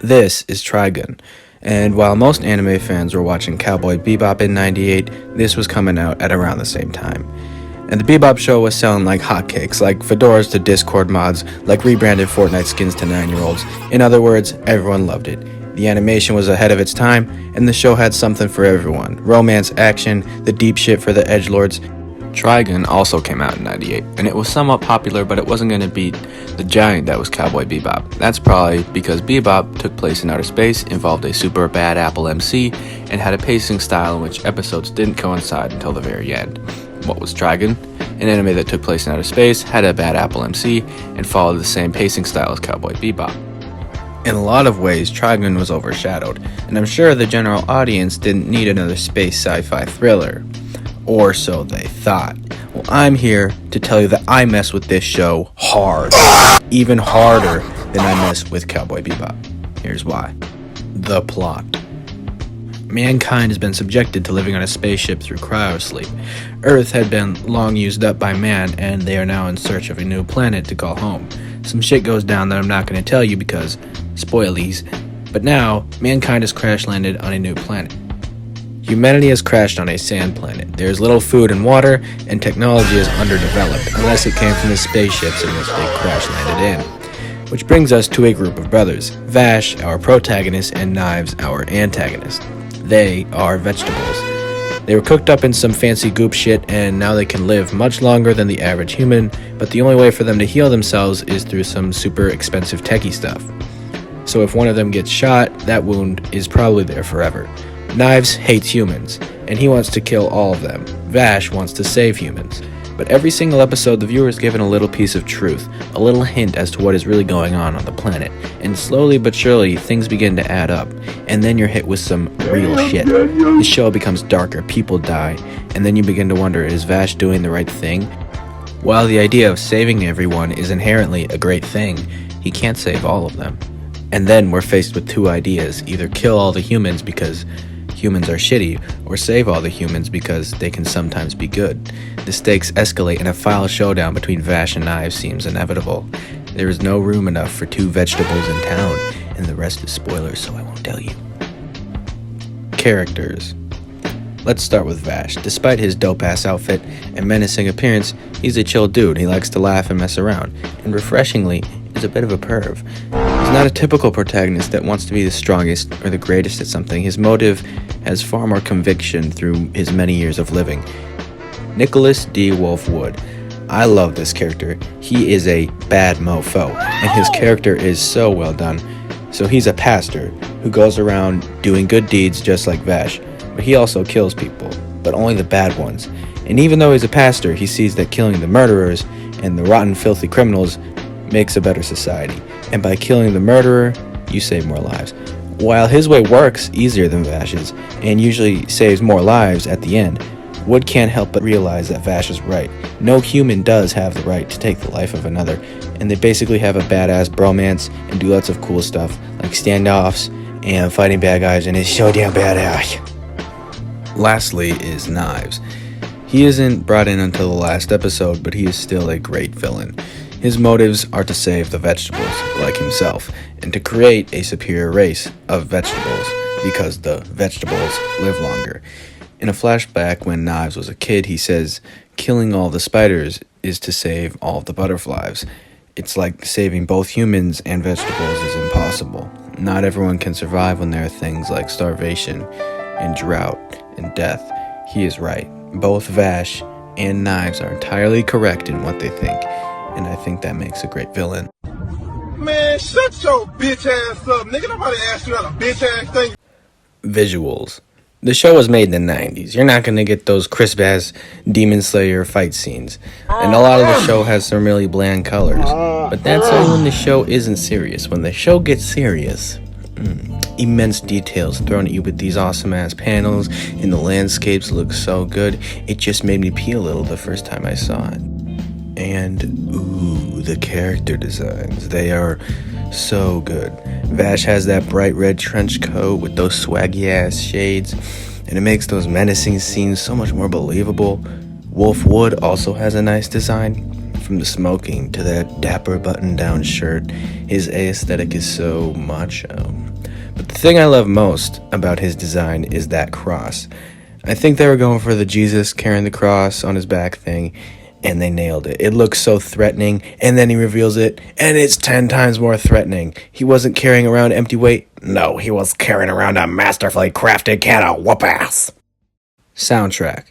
This is Trigun, and while most anime fans were watching Cowboy Bebop in '98, this was coming out at around the same time. And the Bebop show was selling like hotcakes, like fedoras to Discord mods, like rebranded Fortnite skins to 9-year-olds. In other words, everyone loved it. The animation was ahead of its time, and the show had something for everyone. Romance, action, the deep shit for the edgelords. Trigun also came out in '98, and it was somewhat popular, but it wasn't going to beat the giant that was Cowboy Bebop. That's probably because Bebop took place in outer space, involved a super bad Apple MC, and had a pacing style in which episodes didn't coincide until the very end. What was Trigun? An anime that took place in outer space, had a bad Apple MC, and followed the same pacing style as Cowboy Bebop. In a lot of ways, Trigun was overshadowed, and I'm sure the general audience didn't need another space sci-fi thriller. Or so they thought. Well, I'm here to tell you that I mess with this show hard. Even harder than I mess with Cowboy Bebop. Here's why. The plot. Mankind has been subjected to living on a spaceship through cryosleep. Earth had been long used up by man, and they are now in search of a new planet to call home. Some shit goes down that I'm not going to tell you because, spoilies, but now, mankind has crash-landed on a new planet. Humanity has crashed on a sand planet. There is little food and water, and technology is underdeveloped, unless it came from the spaceships in which they crash-landed in. Which brings us to a group of brothers. Vash, our protagonist, and Knives, our antagonist. They are vegetables. They were cooked up in some fancy goop shit, and now they can live much longer than the average human, but the only way for them to heal themselves is through some super expensive techie stuff. So if one of them gets shot, that wound is probably there forever. Knives hates humans, and he wants to kill all of them. Vash wants to save humans. But every single episode, the viewer is given a little piece of truth, a little hint as to what is really going on the planet. And slowly but surely, things begin to add up, and then you're hit with some real shit. The show becomes darker, people die, and then you begin to wonder, is Vash doing the right thing? While the idea of saving everyone is inherently a great thing, he can't save all of them. And then we're faced with two ideas, either kill all the humans because humans are shitty, or save all the humans because they can sometimes be good. The stakes escalate and a final showdown between Vash and Knives seems inevitable. There is no room enough for two vegetables in town, and the rest is spoilers, so I won't tell you. Characters. Let's start with Vash. Despite his dope-ass outfit and menacing appearance, he's a chill dude. He likes to laugh and mess around, and refreshingly, is a bit of a perv. He's not a typical protagonist that wants to be the strongest or the greatest at something. His motive has far more conviction through his many years of living. Nicholas D. Wolfwood. I love this character. He is a bad mofo, and his character is so well done. So he's a pastor who goes around doing good deeds just like Vash, but he also kills people, but only the bad ones. And even though he's a pastor, he sees that killing the murderers and the rotten, filthy criminals makes a better society. And by killing the murderer, you save more lives. While his way works easier than Vash's, and usually saves more lives at the end, Wood can't help but realize that Vash is right. No human does have the right to take the life of another, and they basically have a badass bromance and do lots of cool stuff, like standoffs and fighting bad guys, and it's so damn badass. Lastly is Knives. He isn't brought in until the last episode, but he is still a great villain. His motives are to save the vegetables, like himself, and to create a superior race of vegetables, because the vegetables live longer. In a flashback when Knives was a kid, he says, killing all the spiders is to save all the butterflies. It's like saving both humans and vegetables is impossible. Not everyone can survive when there are things like starvation and drought and death. He is right. Both Vash and Knives are entirely correct in what they think, and I think that makes a great villain. Man, shut your bitch ass up, nigga. Nobody asked you that a bitch ass thing. Visuals. The show was made in the 90s. You're not going to get those crisp-ass Demon Slayer fight scenes. And a lot of the show has some really bland colors. But that's only when the show isn't serious. When the show gets serious, immense details thrown at you with these awesome-ass panels, and the landscapes look so good. It just made me pee a little the first time I saw it. And, ooh, the character designs. They are so good. Vash has that bright red trench coat with those swaggy ass shades, and it makes those menacing scenes so much more believable. Wolfwood also has a nice design. From the smoking to that dapper button down shirt, his aesthetic is so macho. But the thing I love most about his design is that cross. I think they were going for the Jesus carrying the cross on his back thing, and they nailed it. It looks so threatening, and then he reveals it, and it's 10 times more threatening. He wasn't carrying around empty weight. No, he was carrying around a masterfully crafted can of whoop-ass. Soundtrack.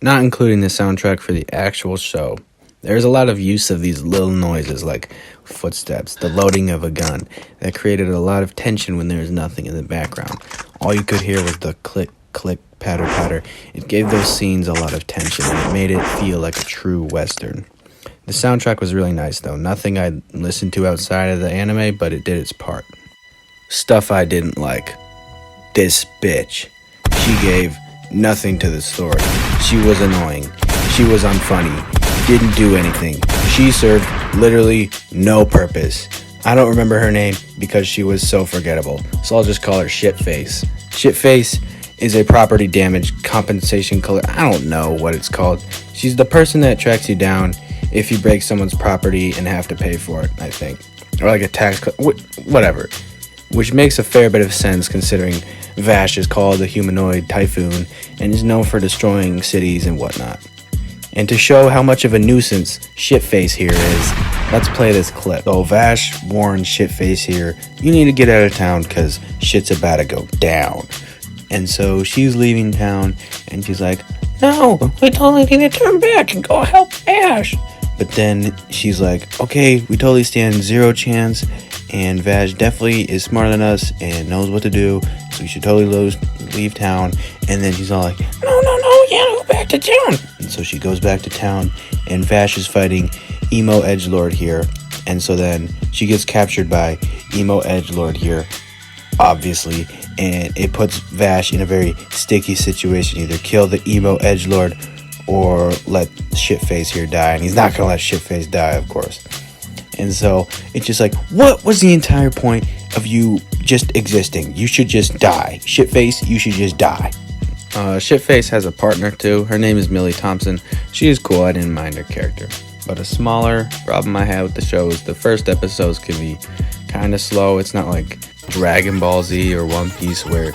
Not including the soundtrack for the actual show. There's a lot of use of these little noises like footsteps, the loading of a gun, that created a lot of tension when there was nothing in the background. All you could hear was the click, click, patter, patter. It gave those scenes a lot of tension, and it made it feel like a true Western. The soundtrack was really nice, though. Nothing I'd listened to outside of the anime, but it did its part. Stuff I didn't like. This bitch. She gave nothing to the story. She was annoying. She was unfunny. Didn't do anything. She served literally no purpose. I don't remember her name because she was so forgettable, so I'll just call her Shitface. Shitface is a property damage compensation color. I don't know what it's called. She's the person that tracks you down if you break someone's property and have to pay for it, I think. Or like a tax, whatever. Which makes a fair bit of sense considering Vash is called the humanoid typhoon and is known for destroying cities and whatnot. And to show how much of a nuisance Shitface here is, let's play this clip. So Vash warns Shitface here, you need to get out of town because shit's about to go down. And so she's leaving town and she's like, no, we totally need to turn back and go help Vash. But then she's like, okay, we totally stand zero chance, and Vash definitely is smarter than us and knows what to do, so we should totally leave town. And then she's all like, no, yeah, go back to town. And so she goes back to town, and Vash is fighting Emo Edgelord here. And so then she gets captured by Emo Edgelord here, obviously, and it puts Vash in a very sticky situation. Either kill the Emo Edgelord or let Shitface here die, and he's not gonna let Shitface die, of course. And so it's just like, what was the entire point of you just existing? You should just die. Shitface, you should just die. Shitface has a partner too. Her name is Millie Thompson. She is cool. I didn't mind her character. But a smaller problem I had with the show is the first episodes can be kind of slow. It's not like Dragon Ball Z or One Piece where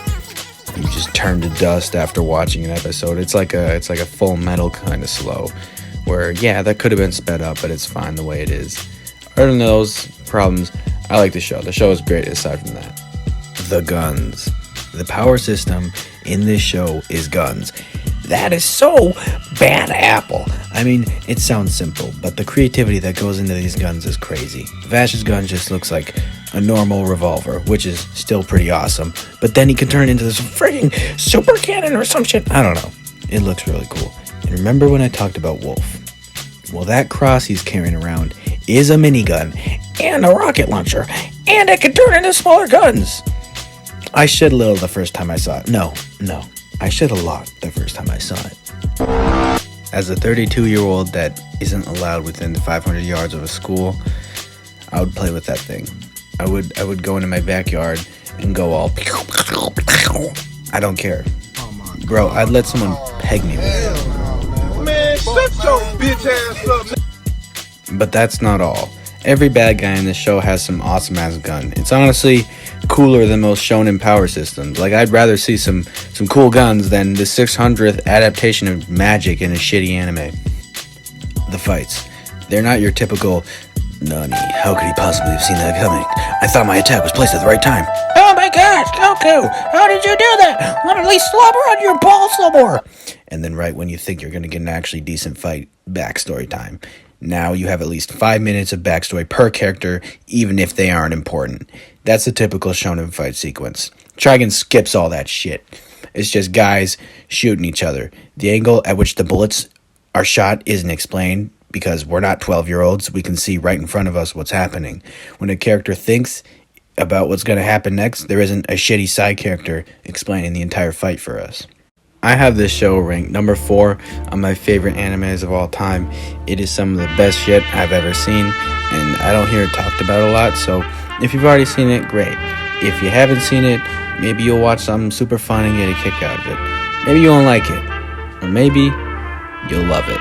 you just turn to dust after watching an episode. It's like a Full Metal kind of slow, where yeah, that could have been sped up, but it's fine the way it is. Other than those problems, I like the show. The show is great aside from that. The guns. The power system in this show is guns. That is so bad apple. I mean, it sounds simple, but the creativity that goes into these guns is crazy. Vash's gun just looks like a normal revolver, which is still pretty awesome, but then he can turn it into this freaking super cannon or some shit. I don't know. It looks really cool. And remember when I talked about Wolf? Well, that cross he's carrying around is a minigun and a rocket launcher, and it can turn into smaller guns. I shed a little the first time I saw it. No. I shed a lot the first time I saw it. As a 32-year-old that isn't allowed within the 500 yards of a school, I would play with that thing. I would go into my backyard and go all... I don't care. Bro, I'd let someone peg me with it. Man, shut your bitch ass up. But that's not all. Every bad guy in this show has some awesome-ass gun. It's honestly cooler than most shonen power systems. Like, I'd rather see some cool guns than the 600th adaptation of magic in a shitty anime. The fights. They're not your typical, Nani, how could he possibly have seen that coming? I thought my attack was placed at the right time. Oh my gosh, Goku, how did you do that? Let me at least slobber on your balls some more. And then right when you think you're going to get an actually decent fight, backstory time. Now you have at least 5 minutes of backstory per character, even if they aren't important. That's a typical shonen fight sequence. Trigun skips all that shit. It's just guys shooting each other. The angle at which the bullets are shot isn't explained, because we're not 12-year-olds. We can see right in front of us what's happening. When a character thinks about what's going to happen next, there isn't a shitty side character explaining the entire fight for us. I have this show ranked number 4 on my favorite animes of all time. It is some of the best shit I've ever seen, and I don't hear it talked about a lot, so if you've already seen it, great. If you haven't seen it, maybe you'll watch something super fun and get a kick out of it. Maybe you won't like it, or maybe you'll love it.